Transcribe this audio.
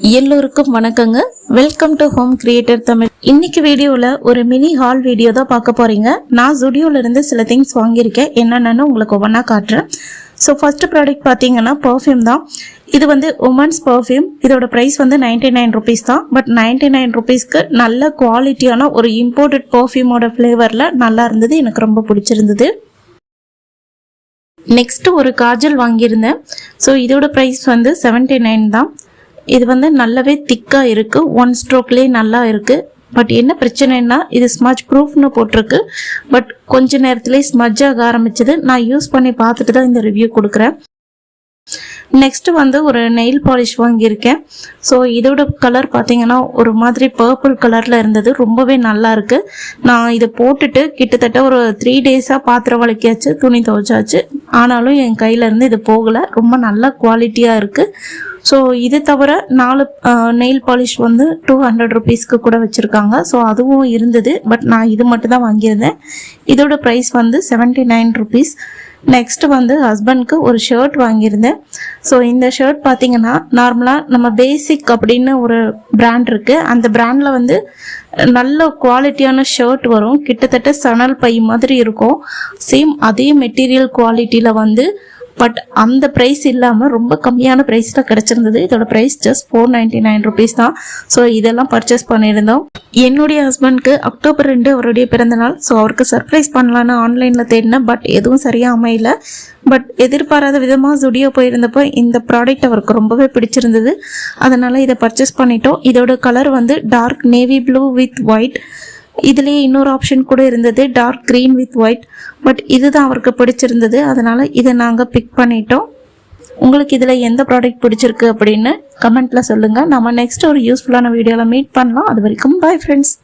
எல்லோருக்கும் வணக்கங்க. Welcome to home creator Tamil. இன்னைக்கு வீடியோல ஒரு மினி ஹால் வீடியோ தான் பார்க்க போறீங்க. நான் ஜுடியோல இருந்து சில திங்ஸ் வாங்கியிருக்கேன், என்னென்னு உங்களுக்கு ஒவ்வொன்றா காட்டுறேன். ஸோ ஃபர்ஸ்ட் ப்ராடக்ட் பார்த்தீங்கன்னா பர்ஃப்யூம் தான். இது வந்து உமன்ஸ் பர்ஃப்யூம். இதோட ப்ரைஸ் வந்து 99 ருபீஸ் தான். பட் 99 ருபீஸ்க்கு நல்ல குவாலிட்டியான ஒரு இம்போர்ட்டட் பர்ஃப்யூமோட ஃப்ளேவரில் நல்லா இருந்தது, எனக்கு ரொம்ப பிடிச்சிருந்தது. நெக்ஸ்ட் ஒரு காஜல் வாங்கியிருந்தேன். ஸோ இதோட ப்ரைஸ் வந்து 79 தான். இது வந்து நல்லாவே திக்காக இருக்குது, ஒன் ஸ்ட்ரோக்லேயே நல்லா இருக்குது. பட் என்ன பிரச்சனைன்னா இது ஸ்மஜ் ப்ரூஃப்னு போட்டிருக்கு. பட் கொஞ்ச நேரத்துலேயே ஸ்மஜ் ஆக ஆரம்பிச்சது. நான் யூஸ் பண்ணி பார்த்துட்டு தான் இந்த ரிவ்யூ கொடுக்குறேன். நெக்ஸ்ட் வந்து ஒரு நெயில் பாலிஷ் வாங்கியிருக்கேன். ஸோ இதோட கலர் பார்த்தீங்கன்னா ஒரு மாதிரி பர்பிள் கலரில் இருந்தது, ரொம்பவே நல்லா இருக்கு. நான் இதை போட்டுட்டு கிட்டத்தட்ட ஒரு 3 டேஸாக பாத்திரம் வலிக்காச்சு, துணி துவைச்சாச்சு, ஆனாலும் என் கையிலேருந்து இது போகலை. ரொம்ப நல்ல குவாலிட்டியாக இருக்குது. ஸோ இது தவிர 4 நெயில் பாலிஷ் வந்து 200 ருபீஸ்க்கு கூட வச்சுருக்காங்க. ஸோ அதுவும் இருந்தது. பட் நான் இது மட்டும் தான் வாங்கியிருந்தேன். இதோட ப்ரைஸ் வந்து 79 ருபீஸ். நெக்ஸ்ட் வந்து ஹஸ்பண்ட்க்கு ஒரு ஷர்ட் வாங்கியிருந்தேன். ஸோ இந்த ஷர்ட் பார்த்தீங்கன்னா நார்மலாக நம்ம பேசிக் அப்படின்னு ஒரு பிராண்ட் இருக்குது. அந்த பிராண்டில் வந்து நல்ல குவாலிட்டியான ஷர்ட் வரும், கிட்டத்தட்ட சணல் பை மாதிரி இருக்கும். சேம் அதே மெட்டீரியல் குவாலிட்டியில் வந்து பட் அந்த ப்ரைஸ் இல்லாமல் ரொம்ப கம்மியான ப்ரைஸில் கிடச்சிருந்தது. இதோட ப்ரைஸ் ஜஸ்ட் 499 ருபீஸ் தான். ஸோ இதெல்லாம் பர்ச்சேஸ் பண்ணியிருந்தோம். என்னுடைய ஹஸ்பண்ட்க்கு அக்டோபர் 2 அவருடைய பிறந்தநாள். ஸோ அவருக்கு சர்ப்ரைஸ் பண்ணலான்னு ஆன்லைனில் தேடினேன், பட் எதுவும் சரியாக அமையல. பட் எதிர்பாராத விதமாக ஜுடியோ போயிருந்தப்போ இந்த ப்ராடக்ட் அவருக்கு ரொம்பவே பிடிச்சிருந்தது. அதனால் இதை பர்ச்சேஸ் பண்ணிட்டோம். இதோட கலர் வந்து dark navy blue with white. இதுலேயே இன்னொரு ஆப்ஷன் கூட இருந்தது, dark green with white. But இதுதான் அவருக்கு பிடிச்சிருந்தது, அதனால் இதை நாங்கள் பிக் பண்ணிட்டோம். உங்களுக்கு இதில் எந்த ப்ராடக்ட் பிடிச்சிருக்கு அப்படின்னு கமெண்ட்டில் சொல்லுங்கள். நம்ம நெக்ஸ்ட் ஒரு யூஸ்ஃபுல்லான வீடியோவில் மீட் பண்ணலாம். அது வரைக்கும் பாய் ஃப்ரெண்ட்ஸ்.